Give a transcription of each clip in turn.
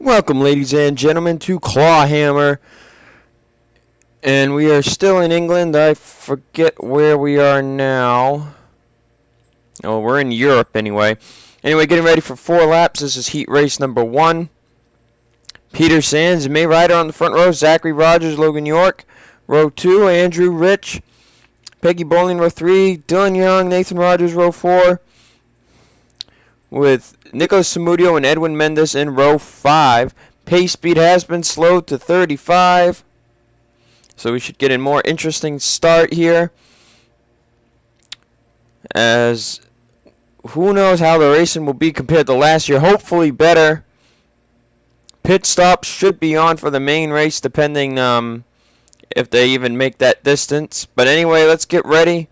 Welcome, ladies and gentlemen, to Clawhammer. And we are still in England. I forget where we are now. Oh, we're in Europe anyway. Anyway, getting ready for 4 laps. This is heat race number 1. Peter Sands, May Ryder on the front row. Zachary Rogers, Logan York. Row 2, Andrew Rich. Peggy Bowling, row 3. Dylan Young, Nathan Rogers, row 4. With Nicholas Samudio and Edwin Mendes in row 5. Pace speed has been slowed to 35. So we should get a more interesting start here. As who knows how the racing will be compared to last year. Hopefully better. Pit stops should be on for the main race depending if they even make that distance. But anyway, let's get ready.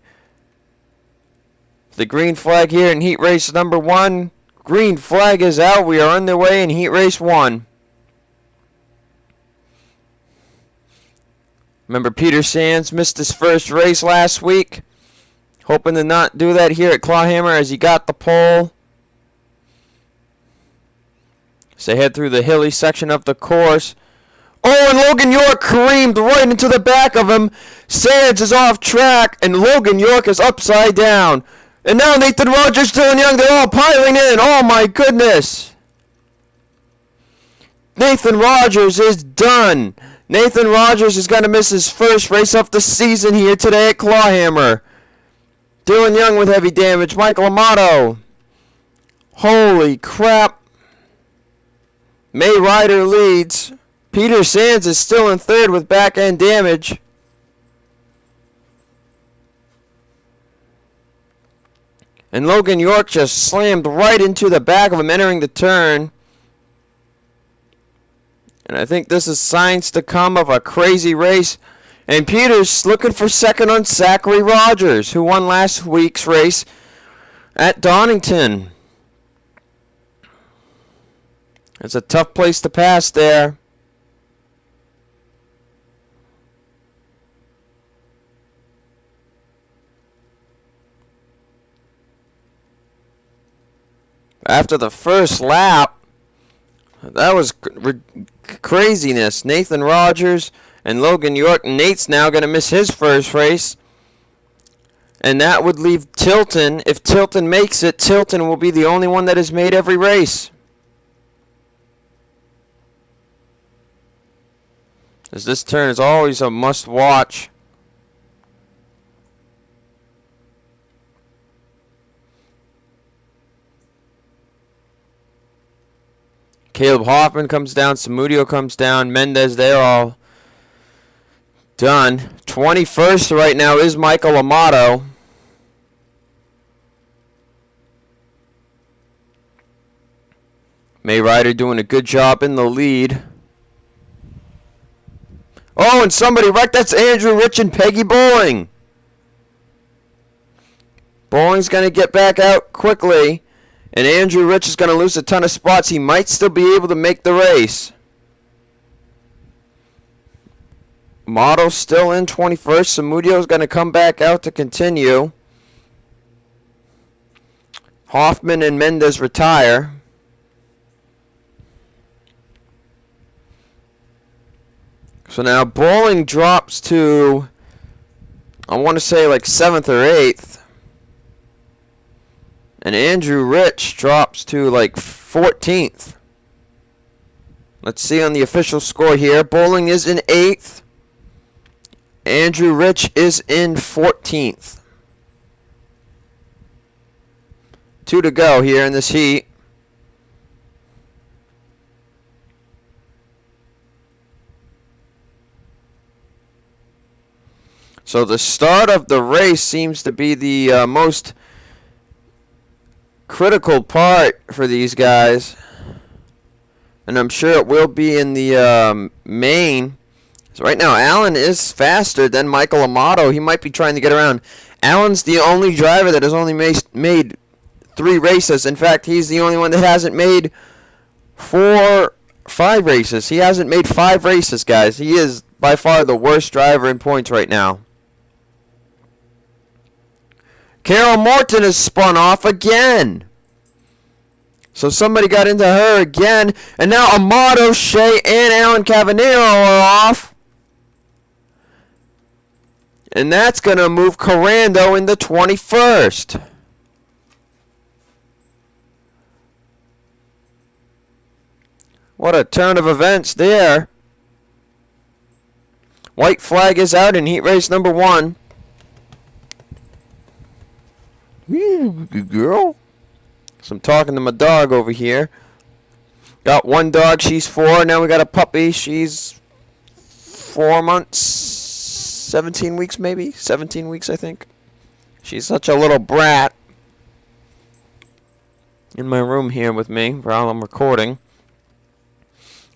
The green flag here in heat race number 1. Green flag is out. We are underway in heat race 1. Remember, Peter Sands missed his first race last week. Hoping to not do that here at Clawhammer as he got the pole. As they head through the hilly section of the course. Oh, and Logan York careened right into the back of him. Sands is off track, and Logan York is upside down. And now Nathan Rogers, Dylan Young, they're all piling in. Oh, my goodness. Nathan Rogers is done. Nathan Rogers is going to miss his first race of the season here today at Clawhammer. Dylan Young with heavy damage. Michael Amato. Holy crap. May Ryder leads. Peter Sands is still in third with back end damage. And Logan York just slammed right into the back of him entering the turn. And I think this is signs to come of a crazy race. And Peter's looking for second on Zachary Rogers, who won last week's race at Donington. It's a tough place to pass there. After the first lap, that was craziness. Nathan Rogers and Logan York. Nate's now going to miss his first race. And that would leave Tilton. If Tilton makes it, Tilton will be the only one that has made every race. As this turn is always a must-watch. Caleb Hoffman comes down. Samudio comes down. Mendez, they're all done. 21st right now is Michael Amato. May Ryder doing a good job in the lead. Oh, and somebody wrecked. That's Andrew Rich and Peggy Bowling. Bowling's going to get back out quickly. And Andrew Rich is going to lose a ton of spots. He might still be able to make the race. Amato still in 21st. Samudio is going to come back out to continue. Hoffman and Mendez retire. So now Bowling drops to, I want to say like 7th or 8th. And Andrew Rich drops to like 14th. Let's see on the official score here. Bowling is in 8th. Andrew Rich is in 14th. 2 to go here in this heat. So the start of the race seems to be the most critical part for these guys. And I'm sure it will be in the main. So right now, Allen is faster than Michael Amato. He might be trying to get around. Allen's the only driver that has only made 3 races. In fact, he's the only one that hasn't made 5 races. He hasn't made 5 races, guys. He is by far the worst driver in points right now. Carol Morton has spun off again. So somebody got into her again. And now Amato, Shea, and Alan Cavanero are off. And that's going to move Corando in the 21st. What a turn of events there. White flag is out in heat race number 1. Good girl. So I'm talking to my dog over here. Got one dog, she's 4. Now we got a puppy, she's 4 months, 17 weeks maybe? 17 weeks, I think. She's such a little brat. In my room here with me while I'm recording.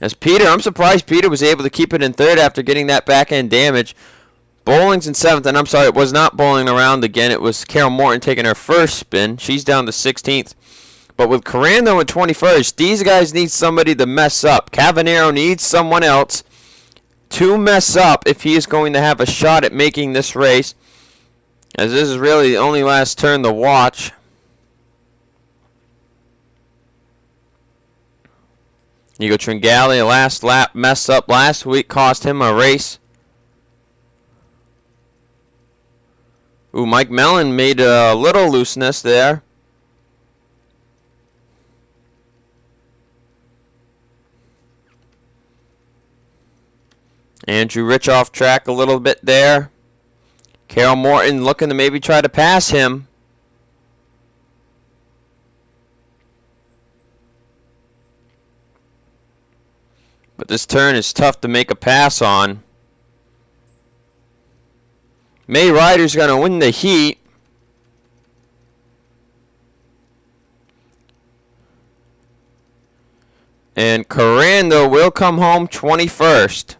As Peter, I'm surprised Peter was able to keep it in 3rd after getting that back end damage. Bowling's in 7th, and I'm sorry, it was not Bowling around again. It was Carol Morton taking her first spin. She's down to 16th. But with Corando in 21st, these guys need somebody to mess up. Cavanero needs someone else to mess up if he is going to have a shot at making this race. As this is really the only last turn to watch. Nico Tringali, last lap mess up last week, cost him a race. Ooh, Mike Mellon made a little looseness there. Andrew Rich off track a little bit there. Carol Morton looking to maybe try to pass him. But this turn is tough to make a pass on. May Ryder's going to win the heat. And Corando will come home 21st.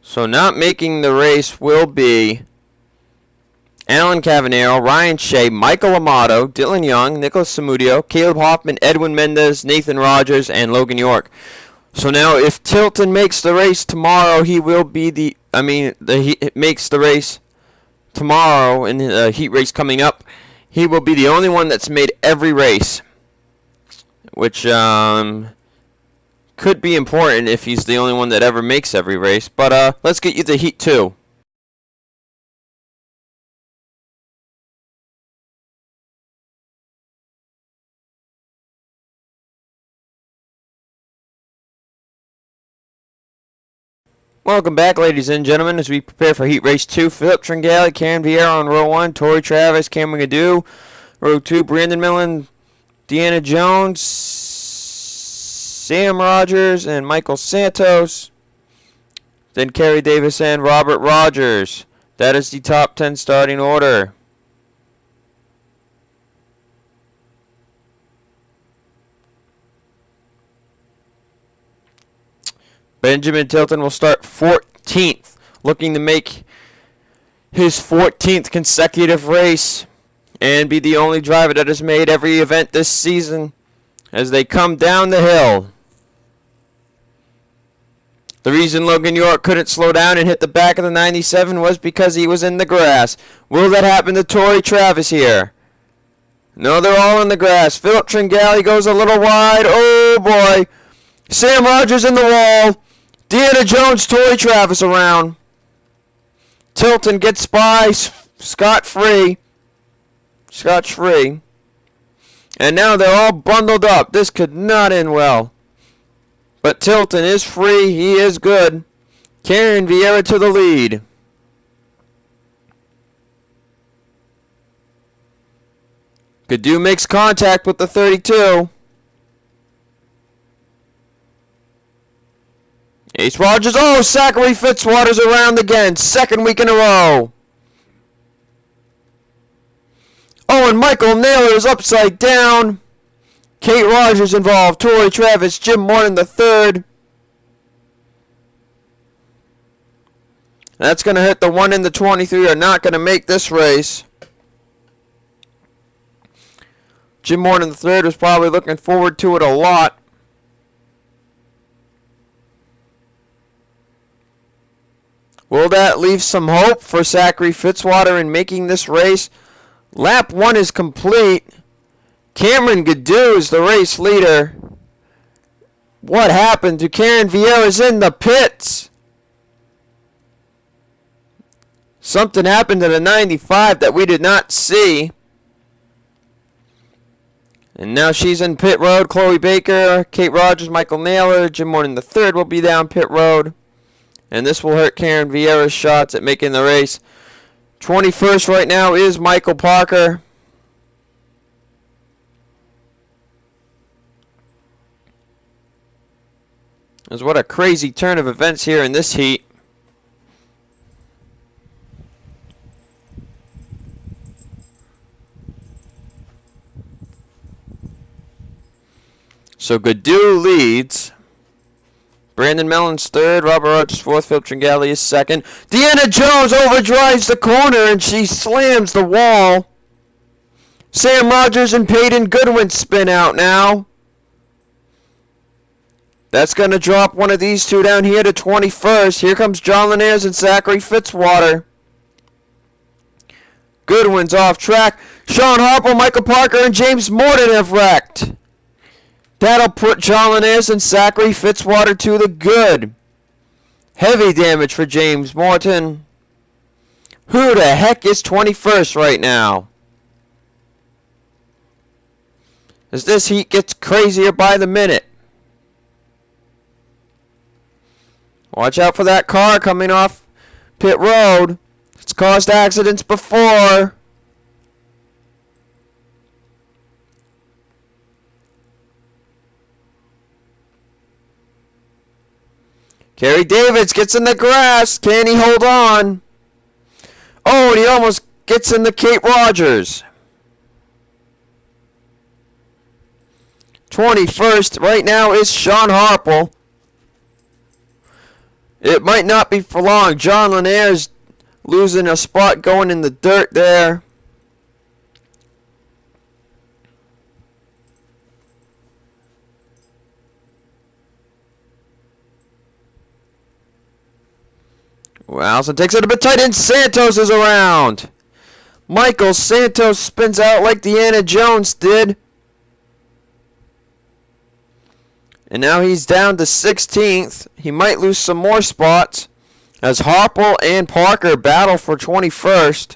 So not making the race will be Alan Cavanero, Ryan Shea, Michael Amato, Dylan Young, Nicholas Samudio, Caleb Hoffman, Edwin Mendez, Nathan Rogers, and Logan York. So now if Tilton makes the race tomorrow, he will be makes the race tomorrow in the heat race coming up, he will be the only one that's made every race. Which could be important if he's the only one that ever makes every race. But let's get you to heat 2. Welcome back, ladies and gentlemen, as we prepare for Heat Race 2. Philip Tringali, Karen Vieira on row 1, Tori Travis, Cameron Gadu. Row 2, Brandon Millen, Deanna Jones, Sam Rogers, and Michael Santos. Then Kerry Davis and Robert Rogers. That is the top 10 starting order. Benjamin Tilton will start 14th, looking to make his 14th consecutive race and be the only driver that has made every event this season as they come down the hill. The reason Logan York couldn't slow down and hit the back of the 97 was because he was in the grass. Will that happen to Tori Travis here? No, they're all in the grass. Philip Tringali goes a little wide. Oh, boy. Sam Rogers in the wall. Deanna Jones, Tori Travis around. Tilton gets by scot-free. Scotch-free. And now they're all bundled up. This could not end well. But Tilton is free. He is good. Karen Vieira to the lead. Gadu makes contact with the 32. Ace Rogers. Oh, Zachary Fitzwater's around again. Second week in a row. Oh, and Michael Naylor is upside down. Kate Rogers involved. Tori Travis. Jim Morton the third. That's going to hit the 1 and the 23 are not going to make this race. Jim Morton the third was probably looking forward to it a lot. Will that leave some hope for Zachary Fitzwater in making this race? Lap 1 is complete. Cameron Gaddu is the race leader. What happened to Karen Vieira's in the pits? Something happened to the 95 that we did not see. And now she's in pit road. Chloe Baker, Kate Rogers, Michael Naylor, Jim Morton III will be down pit road. And this will hurt Karen Vieira's shots at making the race. 21st right now is Michael Parker. What a crazy turn of events here in this heat. So Gaddu leads. Brandon Mellon's third. Robert Rogers fourth. Philip Tringali is second. Deanna Jones overdrives the corner and she slams the wall. Sam Rogers and Peyton Goodwin spin out now. That's going to drop one of these two down here to 21st. Here comes John Linares and Zachary Fitzwater. Goodwin's off track. Sean Harple, Michael Parker, and James Morton have wrecked. That'll put John Linares and Zachary Fitzwater to the good. Heavy damage for James Morton. Who the heck is 21st right now? As this heat gets crazier by the minute. Watch out for that car coming off pit road. It's caused accidents before. Kerry Davids gets in the grass. Can he hold on? Oh, and he almost gets in the Kate Rogers. 21st right now is Sean Harple. It might not be for long. John Linares losing a spot going in the dirt there. Well, Allison takes it a bit tight and Santos is around. Michael Santos spins out like Deanna Jones did. And now he's down to 16th. He might lose some more spots as Harple and Parker battle for 21st.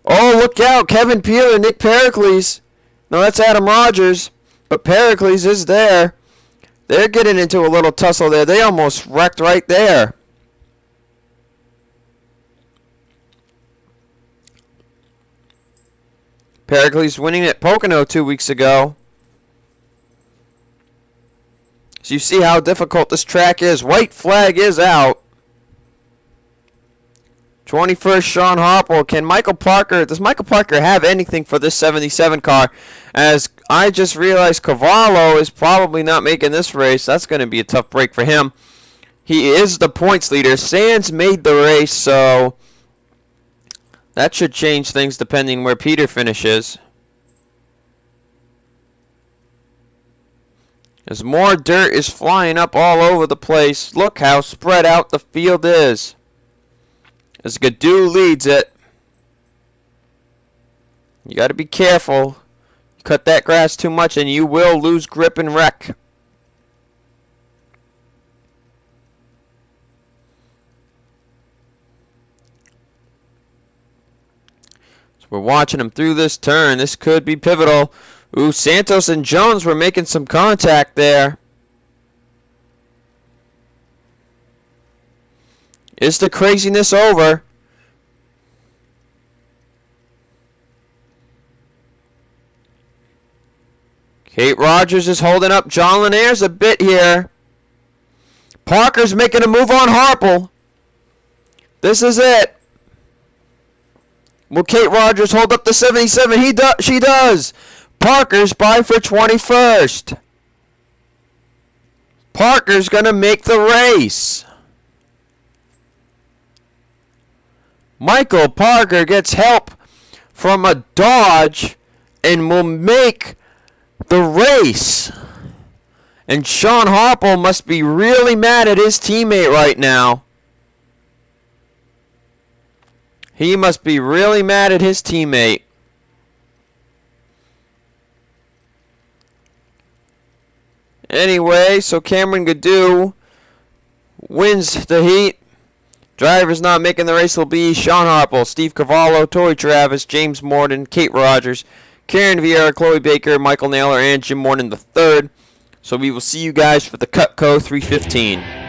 Oh, look out. Kevin Peeler, Nick Pericles. No, that's Adam Rogers. But Pericles is there. They're getting into a little tussle there. They almost wrecked right there. Pericles winning at Pocono 2 weeks ago. So you see how difficult this track is. White flag is out. 21st, Sean Harple. Does Michael Parker have anything for this 77 car? As I just realized Cavallo is probably not making this race. That's going to be a tough break for him. He is the points leader. Sands made the race, so that should change things depending where Peter finishes. As more dirt is flying up all over the place. Look how spread out the field is. As Gaddu leads it. You got to be careful. You cut that grass too much and you will lose grip and wreck. We're watching him through this turn. This could be pivotal. Ooh, Santos and Jones were making some contact there. Is the craziness over? Kate Rogers is holding up John Linares a bit here. Parker's making a move on Harple. This is it. Will Kate Rogers hold up the 77? She does. Parker's by for 21st. Parker's going to make the race. Michael Parker gets help from a Dodge and will make the race. And Sean Harple must be really mad at his teammate right now. He must be really mad at his teammate. Anyway, so Cameron Gaddu wins the heat. Drivers not making the race will be Sean Harple, Steve Cavallo, Tori Travis, James Morton, Kate Rogers, Karen Vieira, Chloe Baker, Michael Naylor, and Jim Morton III. So we will see you guys for the Cutco 315.